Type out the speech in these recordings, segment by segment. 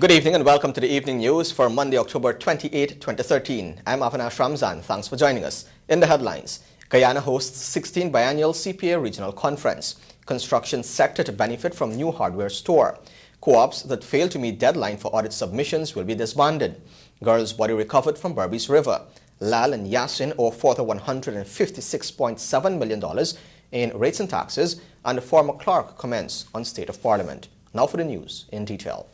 Good evening and welcome to the evening news for Monday, October 28, 2013. I'm Avinash Ramzan. Thanks for joining us. In the headlines, Guyana hosts 16th Biennial CPA Regional Conference. Construction sector to benefit from new hardware store. Co-ops that fail to meet deadline for audit submissions will be disbanded. Girl's body recovered from Berbice River. Lal and Yasin owe further $156.7 million in rates and taxes, and the former clerk comments on State of Parliament. Now for the news in detail.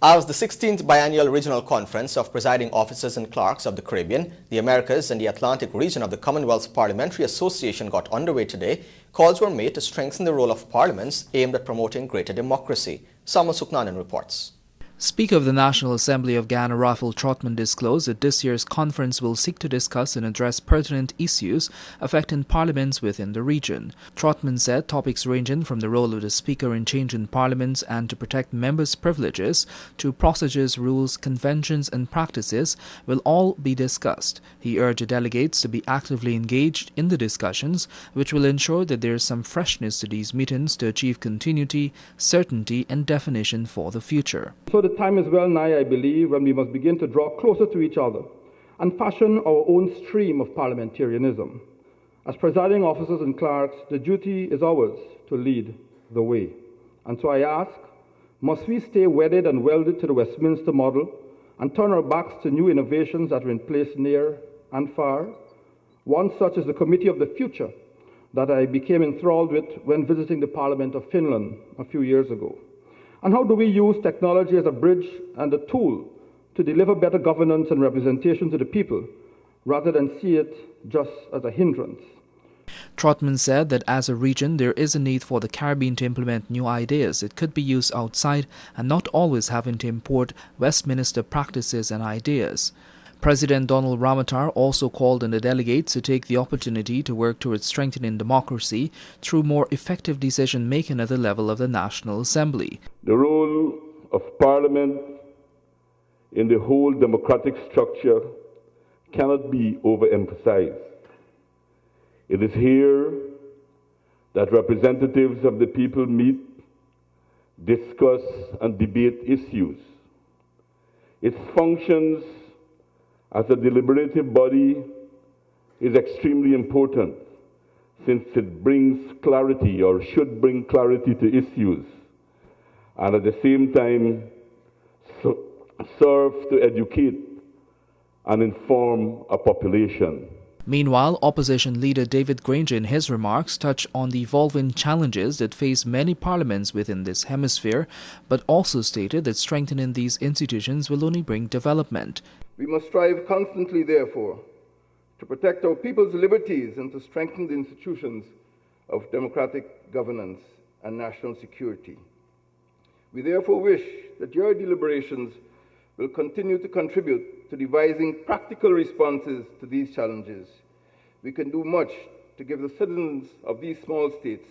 As the 16th Biennial Regional Conference of Presiding Officers and Clerks of the Caribbean, the Americas and the Atlantic region of the Commonwealth Parliamentary Association got underway today, calls were made to strengthen the role of parliaments aimed at promoting greater democracy. Samuel Suknanan reports. Speaker of the National Assembly of Guyana, Raphael Trotman, disclosed that this year's conference will seek to discuss and address pertinent issues affecting parliaments within the region. Trotman said topics ranging from the role of the Speaker in changing parliaments and to protect members' privileges to procedures, rules, conventions and practices will all be discussed. He urged delegates to be actively engaged in the discussions, which will ensure that there is some freshness to these meetings to achieve continuity, certainty and definition for the future. So the time is well nigh, I believe, when we must begin to draw closer to each other and fashion our own stream of parliamentarianism. As presiding officers and clerks, the duty is ours to lead the way. And so I ask, must we stay wedded and welded to the Westminster model and turn our backs to new innovations that are in place near and far? One such is the Committee of the Future that I became enthralled with when visiting the Parliament of Finland a few years ago. And how do we use technology as a bridge and a tool to deliver better governance and representation to the people, rather than see it just as a hindrance? Trotman said that as a region, there is a need for the Caribbean to implement new ideas that could be used outside and not always having to import Westminster practices and ideas. President Donald Ramotar also called on the delegates to take the opportunity to work towards strengthening democracy through more effective decision-making at the level of the National Assembly. The role of Parliament in the whole democratic structure cannot be overemphasized. It is here that representatives of the people meet, discuss, and debate issues. Its functions as a deliberative body is extremely important, since it brings clarity or should bring clarity to issues, and at the same time serve to educate and inform a population. Meanwhile, opposition leader David Granger in his remarks touched on the evolving challenges that face many parliaments within this hemisphere, but also stated that strengthening these institutions will only bring development. We must strive constantly, therefore, to protect our people's liberties and to strengthen the institutions of democratic governance and national security. We therefore wish that your deliberations will continue to contribute to devising practical responses to these challenges. We can do much to give the citizens of these small states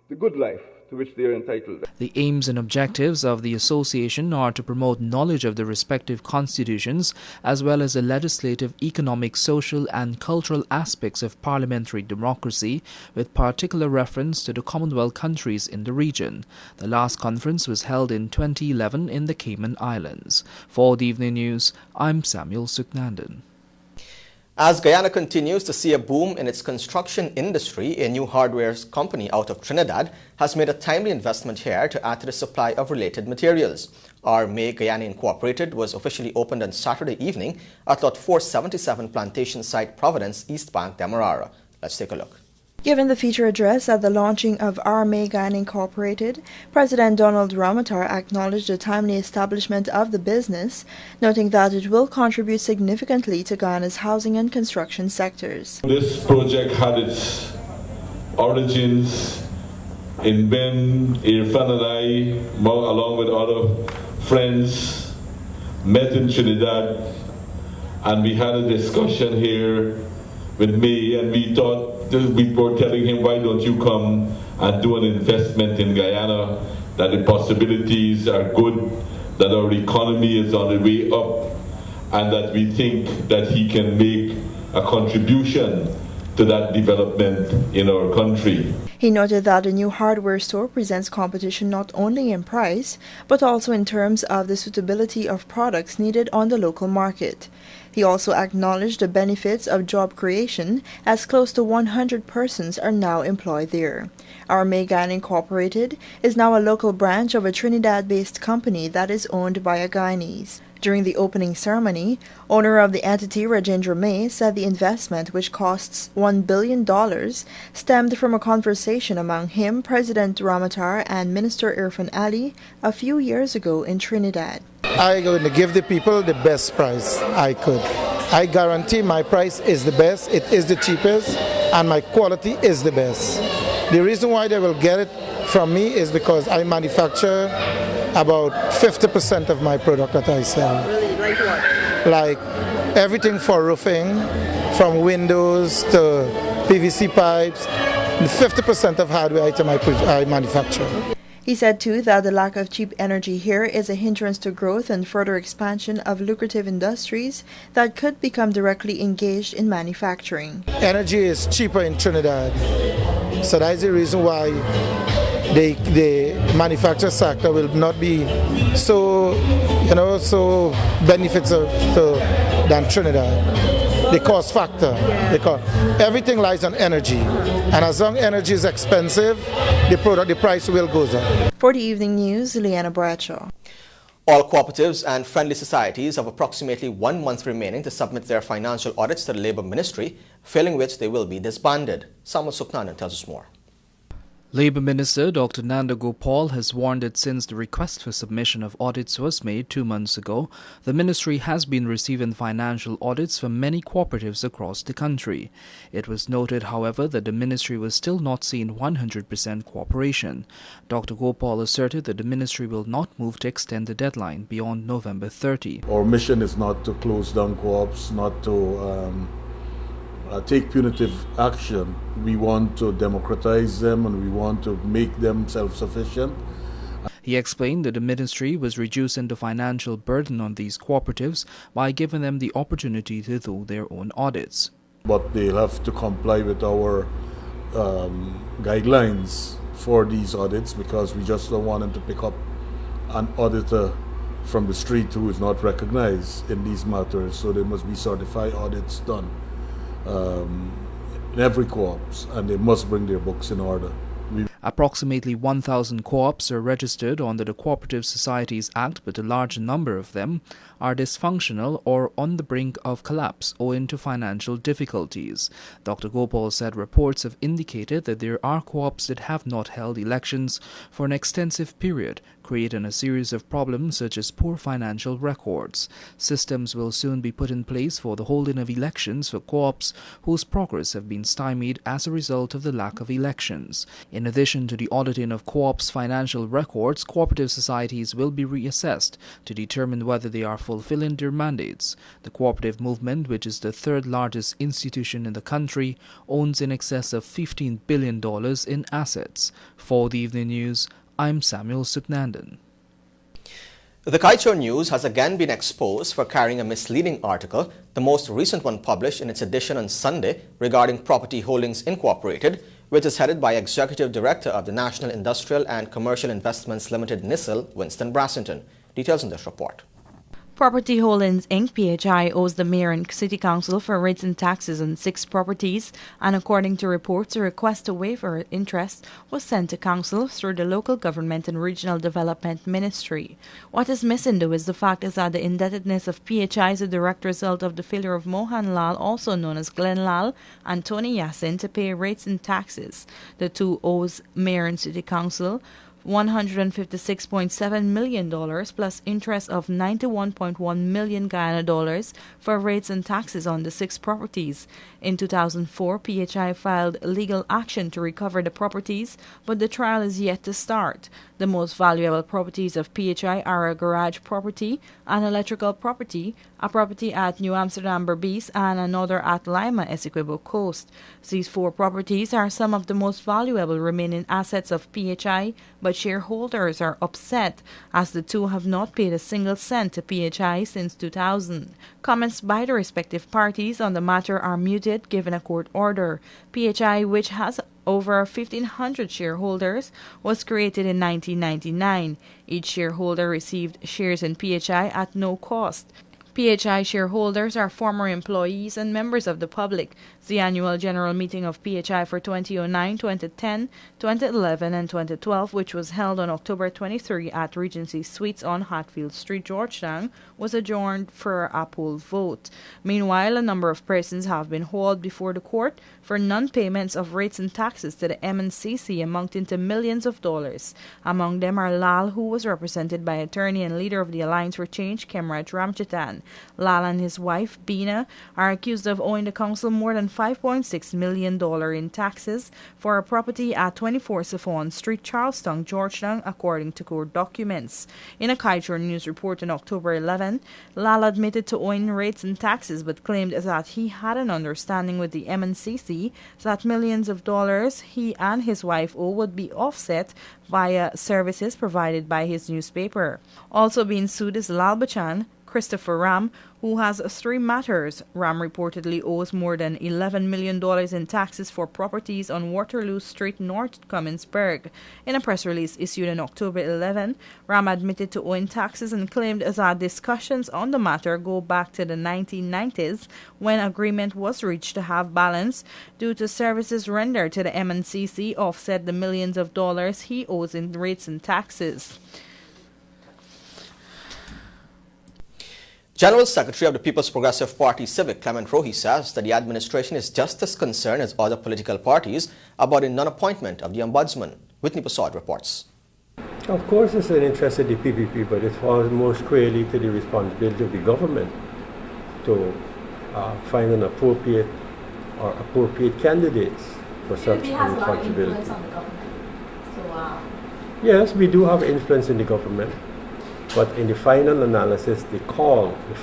the good life to which they are entitled. The aims and objectives of the association are to promote knowledge of the respective constitutions as well as the legislative, economic, social and cultural aspects of parliamentary democracy, with particular reference to the Commonwealth countries in the region. The last conference was held in 2011 in the Cayman Islands. For the Evening News, I'm Samuel Suknanan. As Guyana continues to see a boom in its construction industry, a new hardware company out of Trinidad has made a timely investment here to add to the supply of related materials. Armay Guyana Incorporated was officially opened on Saturday evening at Lot 477 Plantation Site, Providence, East Bank, Demerara. Let's take a look. Given the feature address at the launching of Armay Guyana Incorporated, President Donald Ramotar acknowledged the timely establishment of the business, noting that it will contribute significantly to Guyana's housing and construction sectors. This project had its origins in when Irfan and I, along with other friends, met in Trinidad, and we had a discussion here with me, and we thought, we were telling him, why don't you come and do an investment in Guyana, that the possibilities are good, that our economy is on the way up, and that we think that he can make a contribution to that development in our country. He noted that the new hardware store presents competition not only in price, but also in terms of the suitability of products needed on the local market. He also acknowledged the benefits of job creation, as close to 100 persons are now employed there. Armegan Incorporated is now a local branch of a Trinidad-based company that is owned by a Guyanese. During the opening ceremony, owner of the entity Rajendra May said the investment, which costs $1 billion, stemmed from a conversation among him, President Ramatar, and Minister Irfan Ali a few years ago in Trinidad. I'm going to give the people the best price I could. I guarantee my price is the best, it is the cheapest, and my quality is the best. The reason why they will get it from me is because I manufacture about 50% of my product that I sell. Really? Like what? Like everything for roofing, from windows to PVC pipes, 50% of hardware item I manufacture. He said too that the lack of cheap energy here is a hindrance to growth and further expansion of lucrative industries that could become directly engaged in manufacturing. Energy is cheaper in Trinidad, so that's the reason why the manufacturing sector will not be so beneficial than Trinidad. The cost factor, everything lies on energy, and as long as energy is expensive, the price will go up. For the Evening News, Leanna Bradshaw. All cooperatives and friendly societies have approximately 1 month remaining to submit their financial audits to the Labour Ministry, failing which they will be disbanded. Samuel Suknanan tells us more. Labour Minister Dr. Nanda Gopal has warned that since the request for submission of audits was made 2 months ago, the ministry has been receiving financial audits from many cooperatives across the country. It was noted, however, that the ministry was still not seeing 100% cooperation. Dr. Gopal asserted that the ministry will not move to extend the deadline beyond November 30. Our mission is not to close down co-ops, not to take punitive action. We want to democratize them and we want to make them self-sufficient. He explained that the ministry was reducing the financial burden on these cooperatives by giving them the opportunity to do their own audits. But they'll have to comply with our guidelines for these audits, because we just don't want them to pick up an auditor from the street who is not recognized in these matters. So there must be certified audits done in every co-ops, and they must bring their books in order. Approximately 1,000 co-ops are registered under the Cooperative Societies Act, but a large number of them are dysfunctional or on the brink of collapse owing to financial difficulties. Dr. Gopal said reports have indicated that there are co-ops that have not held elections for an extensive period, creating a series of problems such as poor financial records. Systems will soon be put in place for the holding of elections for co-ops whose progress have been stymied as a result of the lack of elections. In addition to the auditing of co-ops' financial records, cooperative societies will be reassessed to determine whether they are fulfilling their mandates. The cooperative movement, which is the third largest institution in the country, owns in excess of $15 billion in assets. For the Evening News, I'm Samuel Suknandan. The Kaicho News has again been exposed for carrying a misleading article, the most recent one published in its edition on Sunday regarding Property Holdings Incorporated, which is headed by Executive Director of the National Industrial and Commercial Investments Limited, NISIL, Winston Brassington. Details in this report. Property Holdings Inc. PHI owes the Mayor and City Council for rates and taxes on 6 properties, and according to reports, a request to waiver interest was sent to Council through the Local Government and Regional Development Ministry. What is missing, though, is the fact that the indebtedness of PHI is a direct result of the failure of Mohan Lal, also known as Glenn Lal, and Tony Yassin to pay rates and taxes. The two owes Mayor and City Council $156.7 million plus interest of $91.1 million Guyana dollars for rates and taxes on the 6 properties. In 2004, PHI filed legal action to recover the properties, but the trial is yet to start. The most valuable properties of PHI are a garage property, an electrical property, a property at New Amsterdam Berbice, and another at Lima, Essequibo Coast. These 4 properties are some of the most valuable remaining assets of PHI, but shareholders are upset as the two have not paid a single cent to PHI since 2000. Comments by the respective parties on the matter are muted terminated given a court order. PHI, which has over 1,500 shareholders, was created in 1999. Each shareholder received shares in PHI at no cost. PHI shareholders are former employees and members of the public. The annual general meeting of PHI for 2009, 2010, 2011, and 2012, which was held on October 23 at Regency Suites on Hatfield Street, Georgetown, was adjourned for a poll vote. Meanwhile, a number of persons have been hauled before the court for non-payments of rates and taxes to the MNCC amounting to millions of dollars. Among them are Lal, who was represented by attorney and leader of the Alliance for Change, Kemraj Ramchatan. Lal and his wife, Bina, are accused of owing the council more than $5.6 million in taxes for a property at 24 Saffron Street, Charlestown, Georgetown, according to court documents. In a Kaiser News report on October 11, Lal admitted to owing rates and taxes but claimed that he had an understanding with the MNCC that millions of dollars he and his wife owe would be offset via services provided by his newspaper. Also being sued is Lal Bachchan, Christopher Ram, who has 3 matters. Ram reportedly owes more than $11 million in taxes for properties on Waterloo Street, North Cummins-Burg. In a press release issued on October 11, Ram admitted to owing taxes and claimed that discussions on the matter go back to the 1990s when agreement was reached to have balance due to services rendered to the MNCC offset the millions of dollars he owes in rates and taxes. General Secretary of the People's Progressive Party Civic, Clement Rohi, says that the administration is just as concerned as other political parties about the non-appointment of the Ombudsman. Whitney Prasad reports. Of course it's an interest of the PPP, but it falls most clearly to the responsibility of the government to find an appropriate candidates for such responsibility. Yes, we do have influence in the government. But in the final analysis, the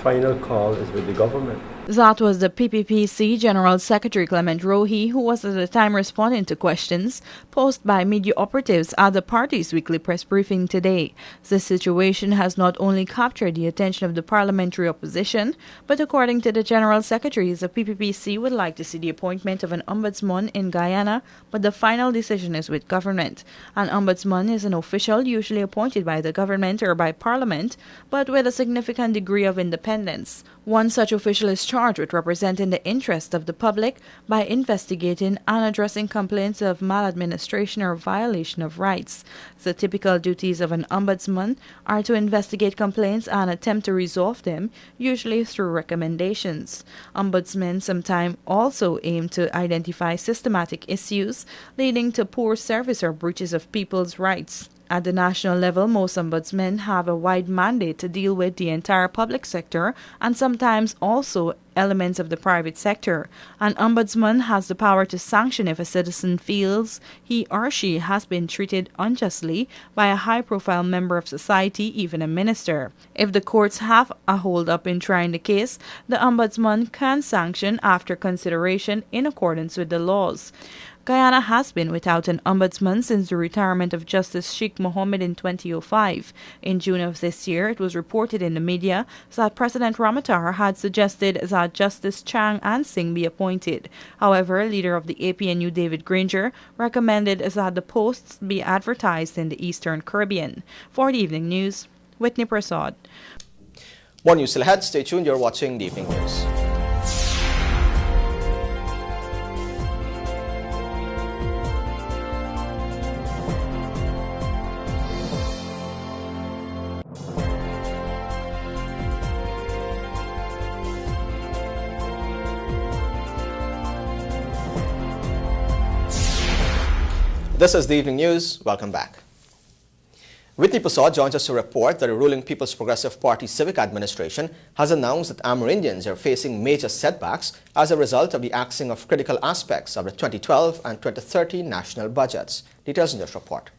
final call is with the government. That was the PPPC General Secretary Clement Rohi, who was at the time responding to questions posed by media operatives at the party's weekly press briefing today. The situation has not only captured the attention of the parliamentary opposition, but according to the General Secretary, the PPPC would like to see the appointment of an ombudsman in Guyana, but the final decision is with government. An ombudsman is an official usually appointed by the government or by parliament, but with a significant degree of independence. One such official is charged with representing the interest of the public by investigating and addressing complaints of maladministration or violation of rights. The typical duties of an ombudsman are to investigate complaints and attempt to resolve them, usually through recommendations. Ombudsmen sometimes also aim to identify systematic issues leading to poor service or breaches of people's rights. At the national level, most ombudsmen have a wide mandate to deal with the entire public sector and sometimes also elements of the private sector. An ombudsman has the power to sanction if a citizen feels he or she has been treated unjustly by a high-profile member of society, even a minister. If the courts have a hold-up in trying the case, the ombudsman can sanction after consideration in accordance with the laws. Guyana has been without an ombudsman since the retirement of Justice Sheikh Mohammed in 2005. In June of this year, it was reported in the media that President Ramatar had suggested that Justice Chang and Singh be appointed. However, leader of the APNU David Granger recommended that the posts be advertised in the Eastern Caribbean. For the Evening News, Whitney Prasad. More news still ahead. Stay tuned. You're watching the Evening News. This is the Evening News. Welcome back. Whitney Prasad joins us to report that the ruling People's Progressive Party Civic Administration has announced that Amerindians are facing major setbacks as a result of the axing of critical aspects of the 2012 and 2013 national budgets. Details in this report.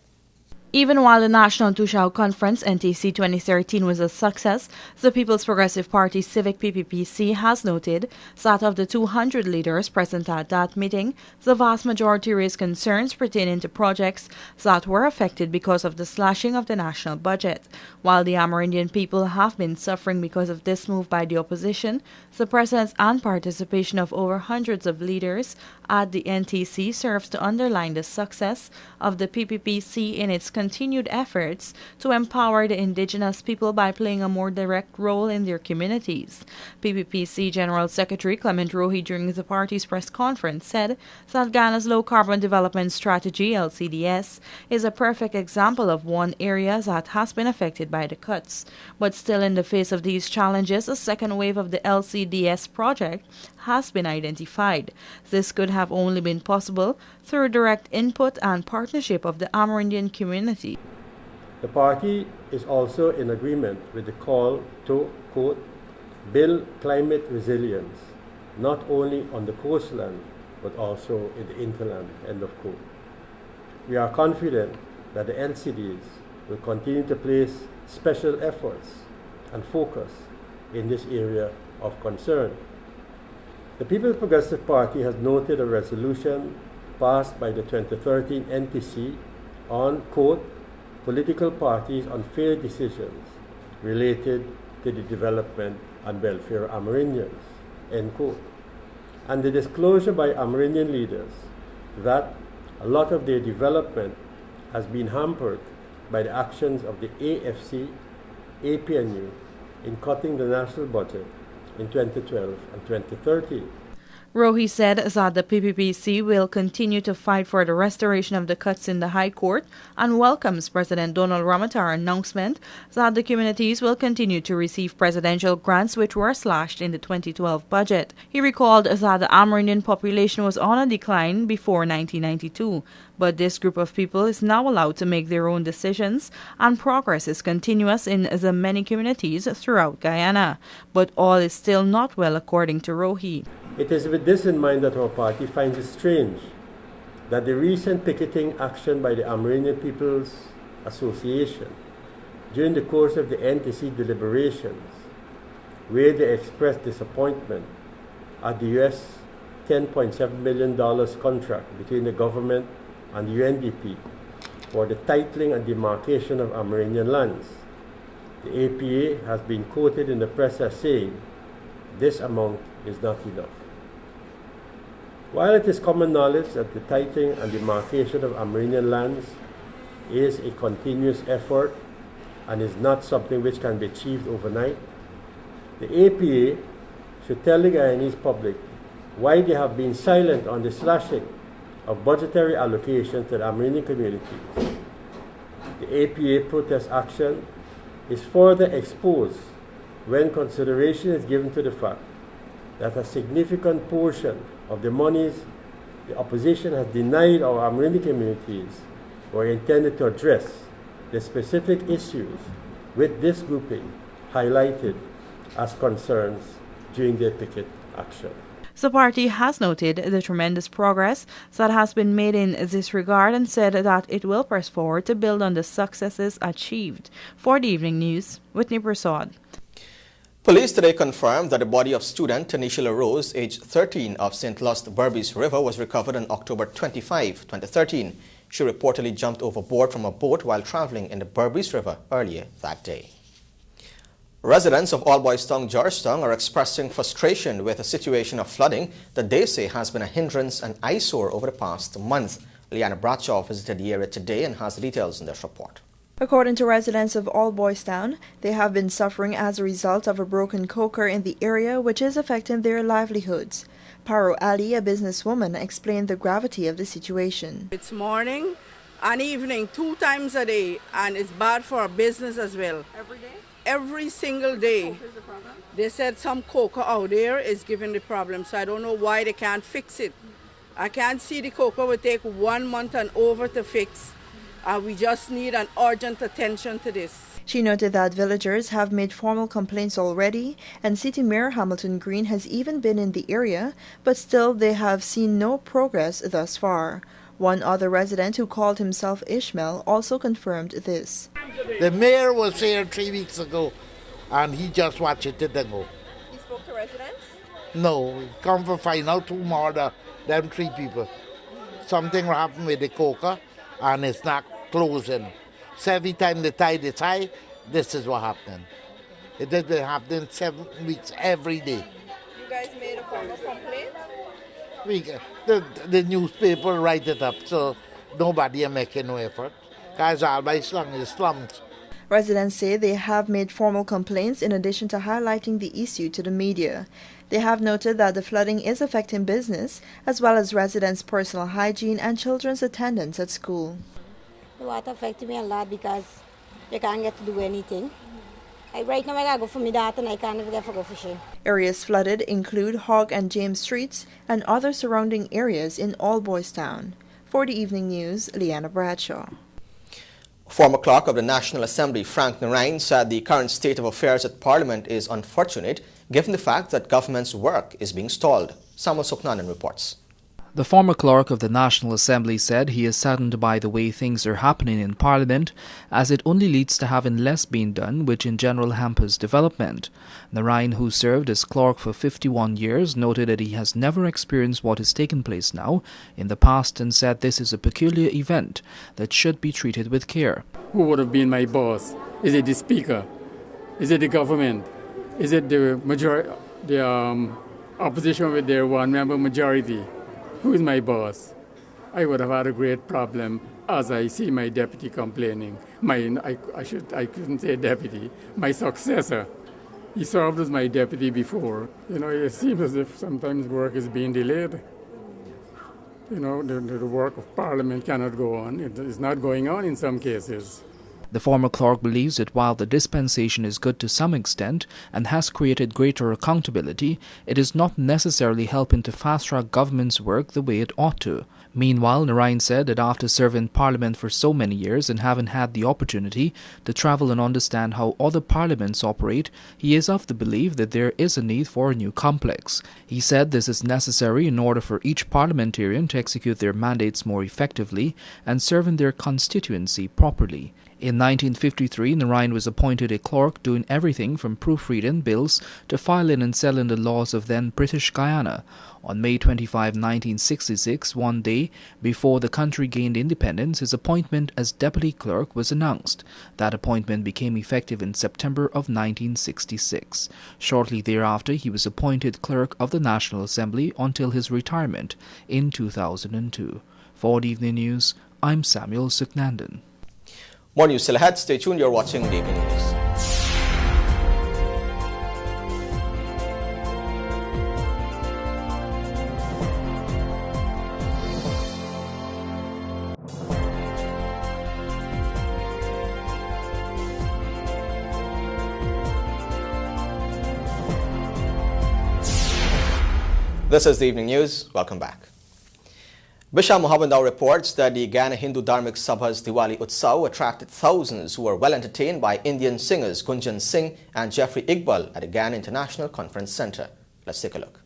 Even while the National Tushao Conference NTC 2013 was a success, the People's Progressive Party Civic PPPC has noted that of the 200 leaders present at that meeting, the vast majority raised concerns pertaining to projects that were affected because of the slashing of the national budget. While the Amerindian people have been suffering because of this move by the opposition, the presence and participation of over hundreds of leaders at the NTC serves to underline the success of the PPPC in its continued efforts to empower the indigenous people by playing a more direct role in their communities. PPPC General Secretary Clement Rohi during the party's press conference said that Ghana's Low Carbon Development Strategy (LCDS) is a perfect example of one area that has been affected by the cuts. But still, in the face of these challenges, a second wave of the LCDS project has been identified. This could have only been possible through direct input and partnership of the Amerindian community. The party is also in agreement with the call to, quote, build climate resilience, not only on the coastland, but also in the hinterland, end of quote. We are confident that the LCDs will continue to place special efforts and focus in this area of concern. The People's Progressive Party has noted a resolution passed by the 2013 NTC on, quote, political parties on fair decisions related to the development and welfare of Amerindians, end quote. And the disclosure by Amerindian leaders that a lot of their development has been hampered by the actions of the AFC, APNU in cutting the national budget in 2012 and 2013. Rohi said that the PPPC will continue to fight for the restoration of the cuts in the High Court and welcomes President Donald Ramotar's announcement that the communities will continue to receive presidential grants which were slashed in the 2012 budget. He recalled that the Amerindian population was on a decline before 1992, but this group of people is now allowed to make their own decisions and progress is continuous in the many communities throughout Guyana. But all is still not well according to Rohi. It is with this in mind that our party finds it strange that the recent picketing action by the Amerindian People's Association during the course of the NTC deliberations, where they expressed disappointment at the US $10.7 million contract between the government and the UNDP for the titling and demarcation of Amerindian lands. The APA has been quoted in the press as saying, this amount is not enough. While it is common knowledge that the titling and demarcation of Amerindian lands is a continuous effort and is not something which can be achieved overnight, the APA should tell the Guyanese public why they have been silent on the slashing of budgetary allocation to the Amerindian communities. The APA protest action is further exposed when consideration is given to the fact that a significant portion of the monies the opposition has denied our Amerindian communities were intended to address the specific issues with this grouping highlighted as concerns during their picket action. The party has noted the tremendous progress that has been made in this regard and said that it will press forward to build on the successes achieved. For the Evening News, Whitney Prasad. Police today confirmed that the body of student Tanisha LaRose, aged 13, of St. Luce Berbice River was recovered on October 25, 2013. She reportedly jumped overboard from a boat while traveling in the Berbice River earlier that day. Residents of Allboystown, Georgetown are expressing frustration with a situation of flooding that they say has been a hindrance and eyesore over the past month. Liana Bradshaw visited the area today and has the details in this report. According to residents of Allboystown, they have been suffering as a result of a broken coker in the area which is affecting their livelihoods. Paro Ali, a businesswoman, explained the gravity of the situation. It's morning and evening 2 times a day, and it's bad for our business as well. Every day? Every single day. The problem? They said some coker out there is giving the problem, so I don't know why they can't fix it. I can't see the coker will take 1 month and over to fix. We just need an urgent attention to this. She noted that villagers have made formal complaints already, and City Mayor Hamilton Green has even been in the area, but still they have seen no progress thus far. One other resident who called himself Ishmael also confirmed this. The mayor was here 3 weeks ago and he just watched it then go. He spoke to residents? No, come for find out two more them 3 people. Something happened with the coca and it's not closing. So every time they tie the tie, this is what happened. It has been happening 7 weeks every day. You guys made a formal complaint? The newspaper write it up, so nobody are making no effort. Because all by slums. Residents say they have made formal complaints in addition to highlighting the issue to the media. They have noted that the flooding is affecting business as well as residents' personal hygiene and children's attendance at school. The water affected me a lot because you can't get to do anything. Right now I gotta go for my daughter and I can't even get to go fishing. Areas flooded include Hogg and James Streets and other surrounding areas in All Boys Town. For the Evening News, Leanna Bradshaw. Former Clerk of the National Assembly, Frank Narine, said the current state of affairs at Parliament is unfortunate given the fact that government's work is being stalled. Samuel Suknanan reports. The former clerk of the National Assembly said he is saddened by the way things are happening in Parliament, as it only leads to having less being done, which in general hampers development. Narine, who served as clerk for 51 years, noted that he has never experienced what is taking place now in the past and said this is a peculiar event that should be treated with care. Who would have been my boss? Is it the Speaker? Is it the government? Is it the opposition with their one-member majority? Who is my boss? I would have had a great problem as I see my deputy complaining. I couldn't say deputy, my successor. He served as my deputy before. It seems as if sometimes work is being delayed. The work of Parliament cannot go on. It is not going on in some cases. The former clerk believes that while the dispensation is good to some extent and has created greater accountability, it is not necessarily helping to fast-track government's work the way it ought to. Meanwhile, Narine said that after serving Parliament for so many years and having had the opportunity to travel and understand how other parliaments operate, he is of the belief that there is a need for a new complex. He said this is necessary in order for each parliamentarian to execute their mandates more effectively and serve in their constituency properly. In 1953, Narine was appointed a clerk doing everything from proofreading bills to filing and selling the laws of then British Guyana. On May 25, 1966, one day before the country gained independence, his appointment as deputy clerk was announced. That appointment became effective in September of 1966. Shortly thereafter, he was appointed clerk of the National Assembly until his retirement in 2002. For the Evening News, I'm Samuel Suknandan. More news still ahead. Stay tuned. You're watching the Evening News. This is the Evening News. Welcome back. Bisha Mohammadau reports that the Guyana Hindu Dharmic Sabha's Diwali Utsav attracted thousands who were well entertained by Indian singers Gunjan Singh and Jeffrey Iqbal at the Guyana International Conference Center. Let's take a look.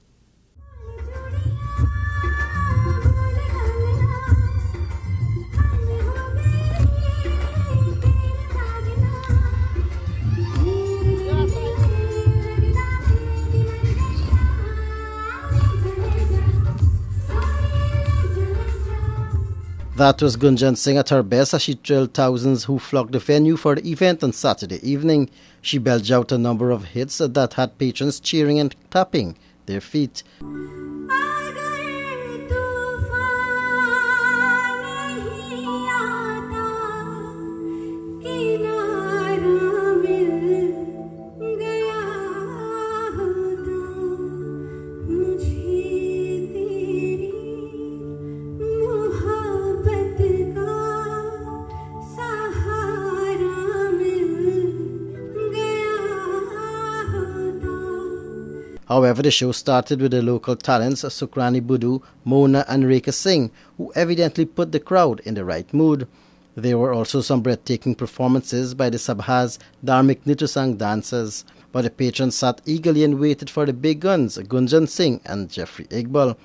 That was Gunjan Singh at her best as she thrilled thousands who flocked the venue for the event on Saturday evening. She belched out a number of hits that had patrons cheering and tapping their feet. However, the show started with the local talents Sukrani Budu, Mona and Rekha Singh, who evidently put the crowd in the right mood. There were also some breathtaking performances by the Sabha's Dharmic Nitrasang dancers, but the patrons sat eagerly and waited for the big guns, Gunjan Singh and Jeffrey Iqbal.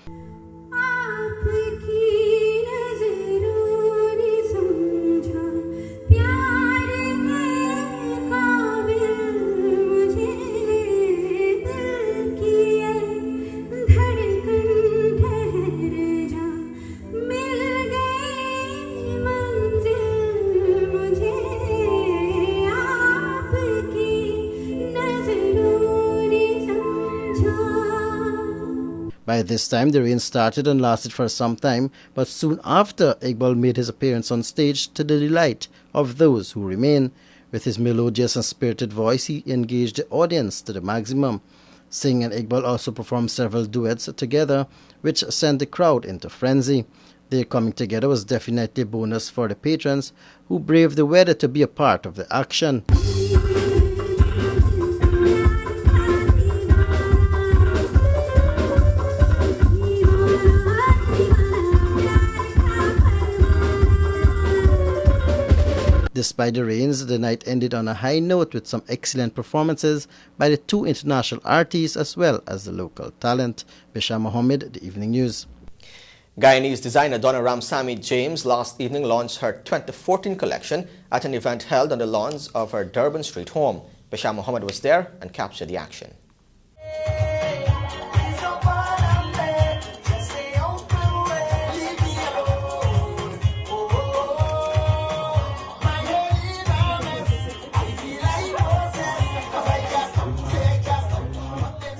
By this time, the rain started and lasted for some time, but soon after, Iqbal made his appearance on stage to the delight of those who remain. With his melodious and spirited voice, he engaged the audience to the maximum. Singh and Iqbal also performed several duets together, which sent the crowd into frenzy. Their coming together was definitely a bonus for the patrons, who braved the weather to be a part of the action. Despite the rains, the night ended on a high note with some excellent performances by the two international artists as well as the local talent. Bisham Mohammed, The Evening News. Guyanese designer Donna Ramsamy James last evening launched her 2014 collection at an event held on the lawns of her Durban Street home. Bisham Mohammed was there and captured the action.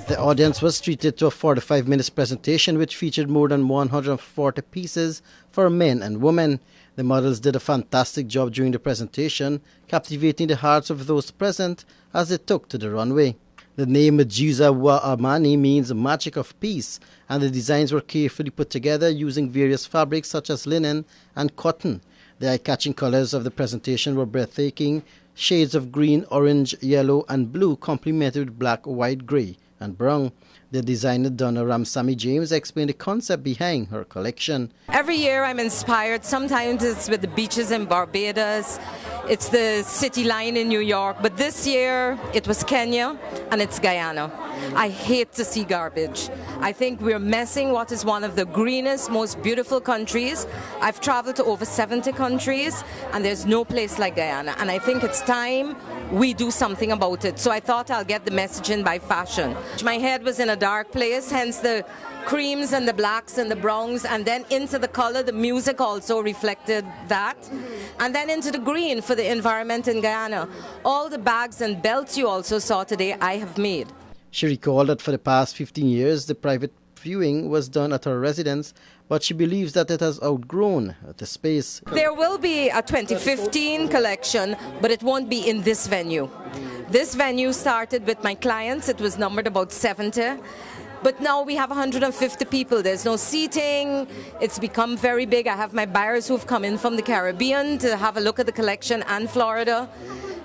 The audience was treated to a 45-minute presentation which featured more than 140 pieces for men and women. The models did a fantastic job during the presentation, captivating the hearts of those present as they took to the runway. The name Medusa wa Amani means magic of peace, and the designs were carefully put together using various fabrics such as linen and cotton. The eye-catching colors of the presentation were breathtaking, shades of green, orange, yellow and blue complemented with black, white, grey and brown. The designer Donna Ramsamy James explained the concept behind her collection. Every year I'm inspired. Sometimes it's with the beaches in Barbados, it's the city line in New York, but this year it was Kenya and it's Guyana. I hate to see garbage. I think we're messing what is one of the greenest, most beautiful countries. I've traveled to over 70 countries and there's no place like Guyana, and I think it's time we do something about it. So I thought I'll get the message in by fashion. My head was in a dark place, hence the creams and the blacks and the browns, and then into the color. The music also reflected that, and then into the green for the environment in Guyana. All the bags and belts you also saw today I have made. She recalled that for the past 15 years the private viewing was done at her residence, but she believes that it has outgrown the space. There will be a 2015 collection, but it won't be in this venue. This venue started with my clients. It was numbered about 70. But now we have 150 people. There's no seating. It's become very big. I have my buyers who've come in from the Caribbean to have a look at the collection and Florida.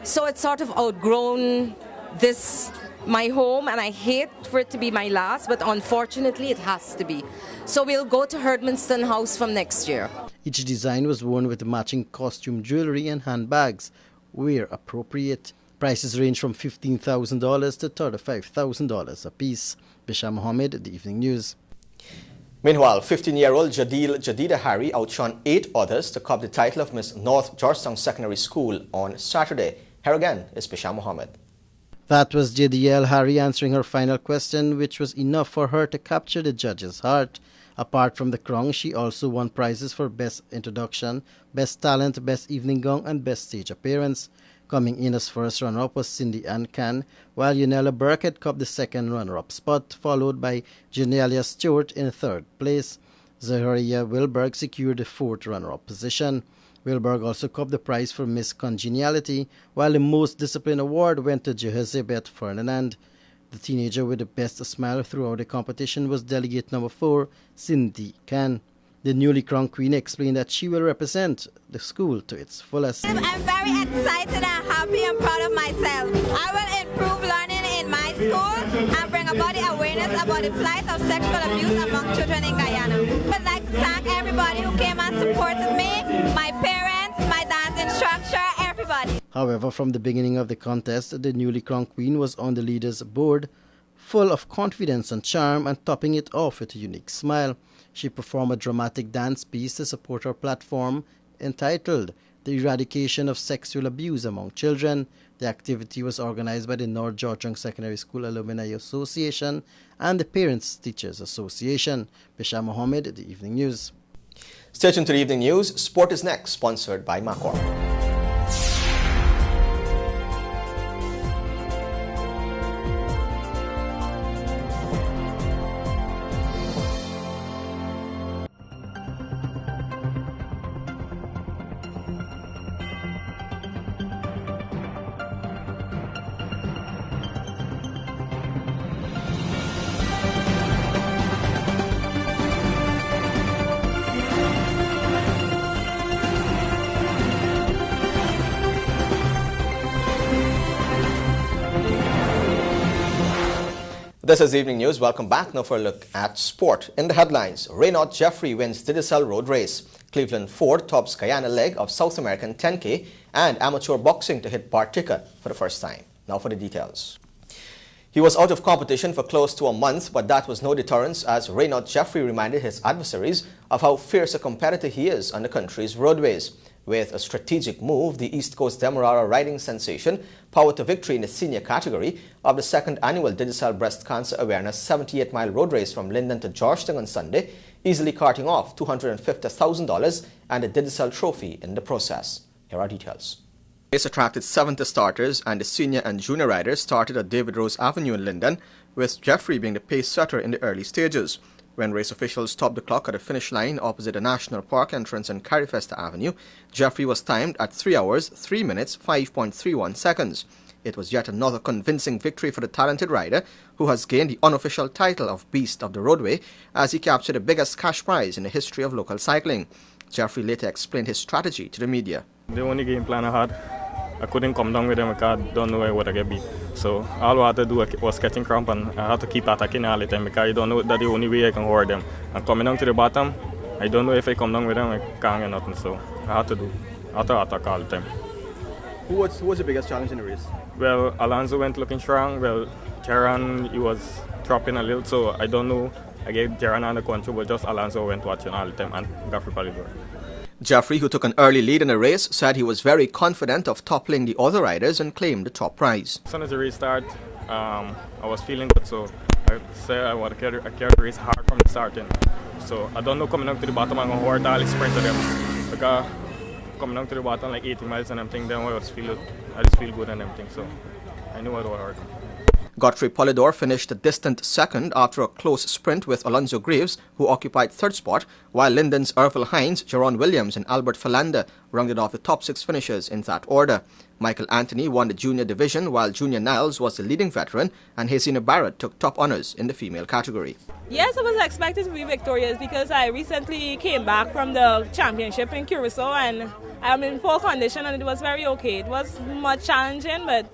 So it's sort of outgrown this, my home, and I hate for it to be my last, but unfortunately it has to be. So we'll go to Herdmanston House from next year. Each design was worn with matching costume jewelry and handbags, where appropriate. Prices range from $15,000 to $35,000 a piece. Bisham Mohammed, The Evening News. Meanwhile, 15-year-old Jadida Harry outshone 8 others to cop the title of Miss North Georgetown Secondary School on Saturday. Here again is Bisham Mohammed. That was JDL Harry answering her final question, which was enough for her to capture the judge's heart. Apart from the crown, she also won prizes for Best Introduction, Best Talent, Best Evening Gown and Best Stage Appearance. Coming in as first runner-up was Cindy Ann Khan, while Yunella Burkett copped the second runner-up spot, followed by Janelia Stewart in third place. Zaharia Wilberg secured the fourth runner-up position. Wilberg also copped the prize for Miss Congeniality, while the Most Disciplined award went to Jehezebeth Ferdinand. The teenager with the best smile throughout the competition was delegate number 4, Cindy Khan. The newly crowned queen explained that she will represent the school to its fullest. I'm very excited and happy and proud of myself. I will improve learning in my school and bring about the awareness about the plight of sexual abuse among children in Guyana. I would like to thank everybody who came and supported me, my parents, my dance instructor, everybody. However, from the beginning of the contest, the newly crowned queen was on the leaders' board, full of confidence and charm, and topping it off with a unique smile. She performed a dramatic dance piece to support her platform entitled The Eradication of Sexual Abuse Among Children. The activity was organized by the North Georgetown Secondary School Alumni Association and the Parents Teachers Association. Bisham Mohammed, The Evening News. Stay tuned to The Evening News. Sport is next, sponsored by Macor. This is Evening News. Welcome back. Now for a look at sport. In the headlines, Raynaud Jeffrey wins Digicel Road Race. Cleveland Ford tops Guyana leg of South American 10K, and amateur boxing to hit bar ticket for the first time. Now for the details. He was out of competition for close to a month, but that was no deterrence as Raynaud Jeffrey reminded his adversaries of how fierce a competitor he is on the country's roadways. With a strategic move, the East Coast Demerara riding sensation powered to victory in the senior category of the second annual Digicel Breast Cancer Awareness 78-mile road race from Linden to Georgetown on Sunday, easily carting off $250,000 and a Digicel trophy in the process. Here are details. The race attracted 70 starters, and the senior and junior riders started at David Rose Avenue in Linden, with Jeffrey being the pace setter in the early stages. When race officials stopped the clock at the finish line opposite the National Park entrance on Carifesta Avenue, Jeffrey was timed at 3 hours, 3 minutes, 5.31 seconds. It was yet another convincing victory for the talented rider, who has gained the unofficial title of Beast of the Roadway as he captured the biggest cash prize in the history of local cycling. Jeffrey later explained his strategy to the media. The only game plan I had, I couldn't come down with them because I don't know what I get beat. So all I had to do was catching cramp, and I had to keep attacking all the time because I don't know that the only way I can hold them. And coming down to the bottom, I don't know if I come down with them, I can't get nothing. So I had to attack all the time. Who was the biggest challenge in the race? Well, Alonso went looking strong. Well, Jaron, he was dropping a little, so I don't know. I gave Jaron under control, but just Alonso went watching all the time, and Godfrey Polidor. Jeffrey, who took an early lead in the race, said he was very confident of toppling the other riders and claimed the top prize. As soon as the race started, I was feeling good, so I said I want to carry the race hard from the starting. So I don't know coming down to the bottom, I'm going to hold all the sprint to them. Because coming down to the bottom like 80 miles and everything, then I just feel good and everything, so I knew it would hurt. Godfrey Polidor finished a distant second after a close sprint with Alonzo Graves, who occupied third spot, while Linden's Ervil Hines, Jerron Williams and Albert Philander rounded off the top 6 finishers in that order. Michael Anthony won the junior division, while Junior Niles was the leading veteran, and Hazina Barrett took top honours in the female category. Yes, I was expected to be victorious because I recently came back from the championship in Curacao and I'm in full condition and it was very okay. It was much challenging, but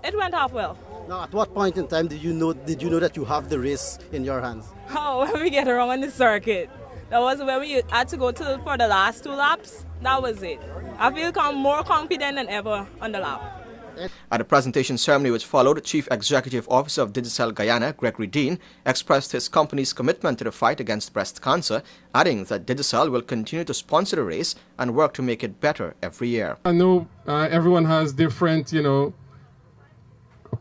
it went off well. Now, at what point in time did you know that you have the race in your hands? Oh, when we get around on the circuit. That was when we had to go for the last 2 laps. That was it. I feel more confident than ever on the lap. At the presentation ceremony which followed, Chief Executive Officer of Digicel Guyana, Gregory Dean, expressed his company's commitment to the fight against breast cancer, adding that Digicel will continue to sponsor the race and work to make it better every year. I know everyone has different,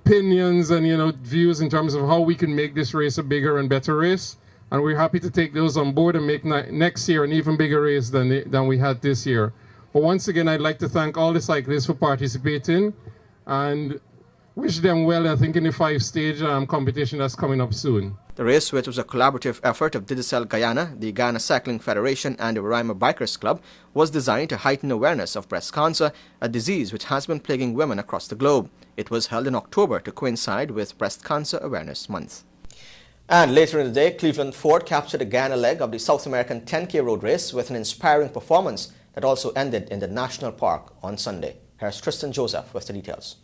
opinions and views in terms of how we can make this race a bigger and better race, and we're happy to take those on board and make next year an even bigger race than we had this year. But once again, I'd like to thank all the cyclists for participating and wish them well, I think, in the 5-stage competition that's coming up soon. The race, which was a collaborative effort of Digicel Guyana, the Guyana Cycling Federation and the Roraima Bikers Club, was designed to heighten awareness of breast cancer, a disease which has been plaguing women across the globe. It was held in October to coincide with Breast Cancer Awareness Month. And later in the day, Cleveland Ford captured the Guyana leg of the South American 10K road race with an inspiring performance that also ended in the National Park on Sunday. Here's Tristan Joseph with the details.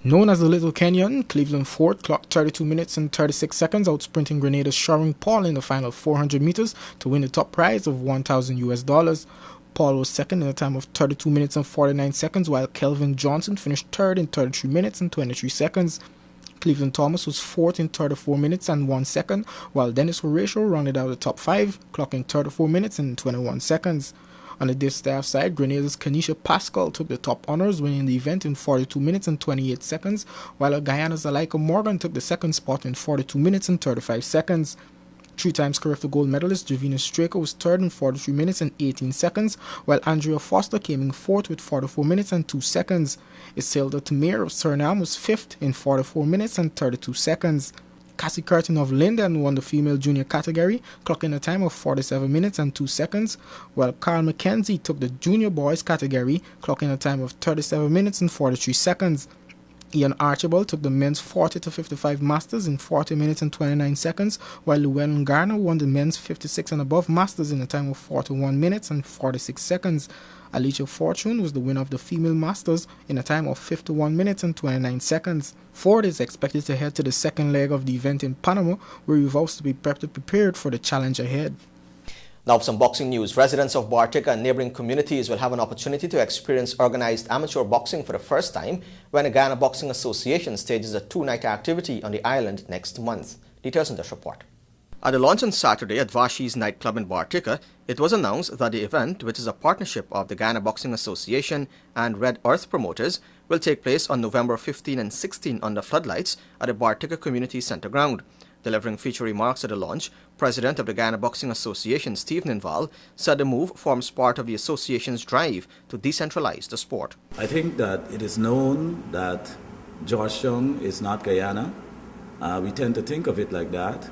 Known as the Little Kenyan, Cleveland Ford clocked 32 minutes and 36 seconds, outsprinting Grenada's Sharon Paul in the final 400 meters to win the top prize of $1,000. Paul was second in a time of 32 minutes and 49 seconds, while Kelvin Johnson finished third in 33 minutes and 23 seconds. Cleveland Thomas was fourth in 34 minutes and 1 second, while Dennis Horatio rounded out the top 5, clocking 34 minutes and 21 seconds. On the distaff side, Grenada's Kanisha Pascal took the top honours, winning the event in 42 minutes and 28 seconds, while Guyana's Alaika Morgan took the second spot in 42 minutes and 35 seconds. 3-time Carifta gold medalist Javina Straker was third in 43 minutes and 18 seconds, while Andrea Foster came in fourth with 44 minutes and 2 seconds. Iselda Tamir of Suriname was fifth in 44 minutes and 32 seconds. Cassie Curtin of Linden won the female junior category, clocking a time of 47 minutes and 2 seconds, while Carl McKenzie took the junior boys category, clocking a time of 37 minutes and 43 seconds. Ian Archibald took the men's 40-55 Masters in 40 minutes and 29 seconds, while Llewellyn Garner won the men's 56 and above Masters in a time of 41 minutes and 46 seconds. Alicia Fortune was the winner of the female Masters in a time of 51 minutes and 29 seconds. Ford is expected to head to the second leg of the event in Panama, where he vows to be prepared for the challenge ahead. Now for some boxing news. Residents of Bartica and neighboring communities will have an opportunity to experience organized amateur boxing for the first time when the Guyana Boxing Association stages a two-night activity on the island next month. Details in this report. At the launch on Saturday at Vashi's nightclub in Bartica, it was announced that the event, which is a partnership of the Guyana Boxing Association and Red Earth promoters, will take place on November 15 and 16 under floodlights at the Bartica Community Centre ground. Delivering feature remarks at the launch, President of the Guyana Boxing Association, Steve Ninval, said the move forms part of the association's drive to decentralize the sport. I think that it is known that Georgetown is not Guyana. We tend to think of it like that.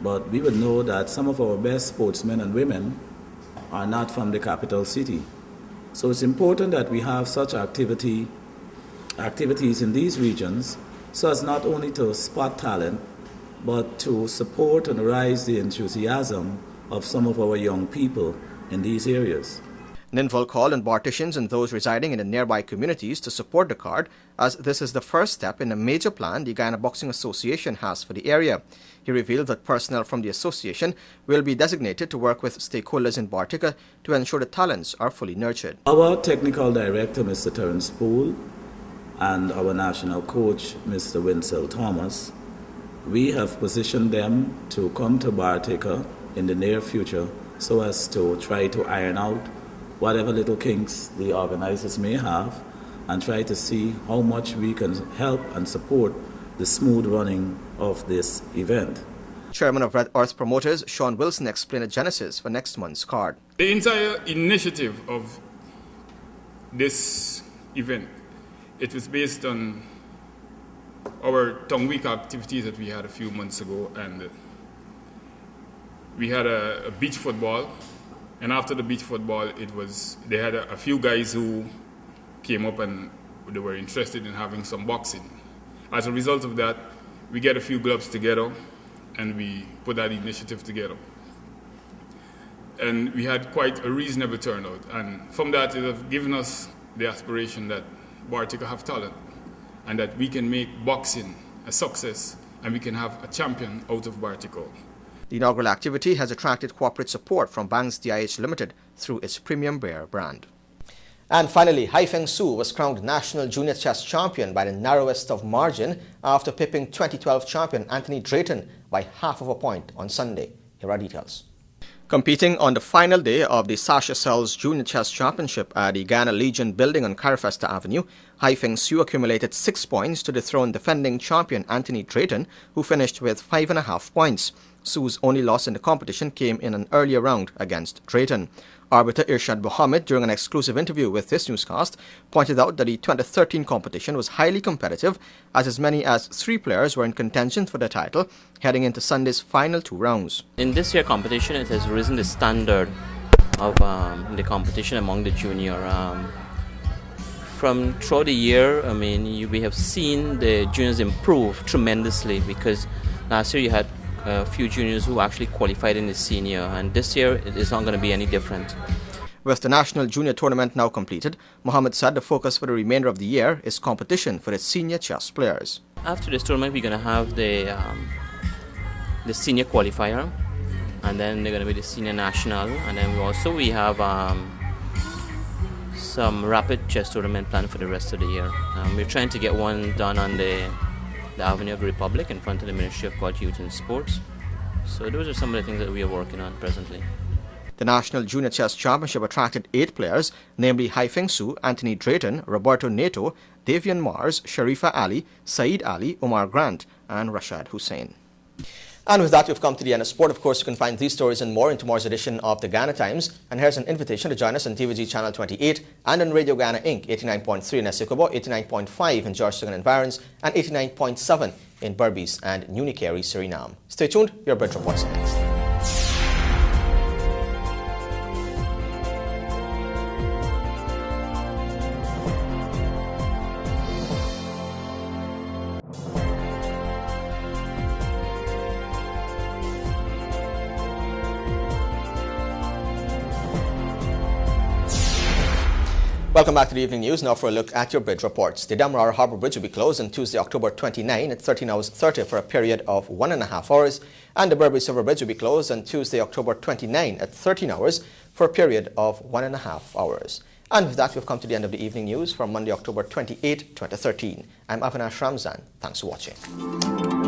But we would know that some of our best sportsmen and women are not from the capital city. So it's important that we have such activities in these regions so as not only to spot talent, but to support and raise the enthusiasm of some of our young people in these areas. Ninval called on Barticians and those residing in the nearby communities to support the card, as this is the first step in a major plan the Guyana Boxing Association has for the area. He revealed that personnel from the association will be designated to work with stakeholders in Bartica to ensure the talents are fully nurtured. Our technical director, Mr. Terence Poole, and our national coach, Mr. Winsell Thomas, we have positioned them to come to Bartica in the near future so as to try to iron out whatever little kinks the organizers may have and try to see how much we can help and support the smooth running of this event. Chairman of Red Earth Promoters, Sean Wilson, explained the genesis for next month's card. The entire initiative of this event, it was based on our Tongue Week activities that we had a few months ago, and we had a beach football. And after the beach football, they had a few guys who came up and they were interested in having some boxing. As a result of that, we get a few clubs together and we put that initiative together. And we had quite a reasonable turnout. And from that, it has given us the aspiration that Bartica have talent and that we can make boxing a success and we can have a champion out of Bartica. The inaugural activity has attracted corporate support from Banks DIH Limited through its Premium Bear brand. And finally, Haifeng Su was crowned National Junior Chess Champion by the narrowest of margin after pipping 2012 champion Anthony Drayton by half of a point on Sunday. Here are details. Competing on the final day of the Sasha Sells Junior Chess Championship at the Guyana Legion building on Carifesta Avenue, Haifeng Su accumulated 6 points to dethrone defending champion Anthony Drayton, who finished with 5.5 points. Su's only loss in the competition came in an earlier round against Drayton. Arbiter Irshad Mohammed, during an exclusive interview with this newscast, pointed out that the 2013 competition was highly competitive, as many as 3 players were in contention for the title heading into Sunday's final 2 rounds. In this year's competition, it has risen the standard of the competition among the junior. From throughout the year, we have seen the juniors improve tremendously, because last year you had a few juniors who actually qualified in the senior, and this year it is not going to be any different. With the National Junior Tournament now completed, Mohammed said the focus for the remainder of the year is competition for the senior chess players. After this tournament, we're going to have the senior qualifier, and then they're going to be the senior national, and then we have some rapid chess tournament planned for the rest of the year. We're trying to get one done on the Avenue of the Republic in front of the Ministry of Culture, Youth and Sports. So those are some of the things that we are working on presently. The National Junior Chess Championship attracted 8 players, namely Haifeng Su, Anthony Drayton, Roberto Neto, Davian Mars, Sharifa Ali, Saeed Ali, Omar Grant, and Rashad Hussain. And with that, we've come to the end of sport. Of course, you can find these stories and more in tomorrow's edition of the Guyana Times. And here's an invitation to join us on TVG Channel 28 and on Radio Guyana Inc. 89.3 in Essequibo, 89.5 in Georgetown and Environs, and 89.7 in Berbice and Unicary, Suriname. Stay tuned. Your Bridge reports next. Welcome back to the evening news. Now for a look at your bridge reports. The Demerara Harbour Bridge will be closed on Tuesday, October 29 at 13 hours 30 for a period of 1.5 hours. And the Burberry Silver Bridge will be closed on Tuesday, October 29 at 13 hours for a period of 1.5 hours. And with that, we've come to the end of the evening news for Monday, October 28, 2013. I'm Avinash Ramzan. Thanks for watching.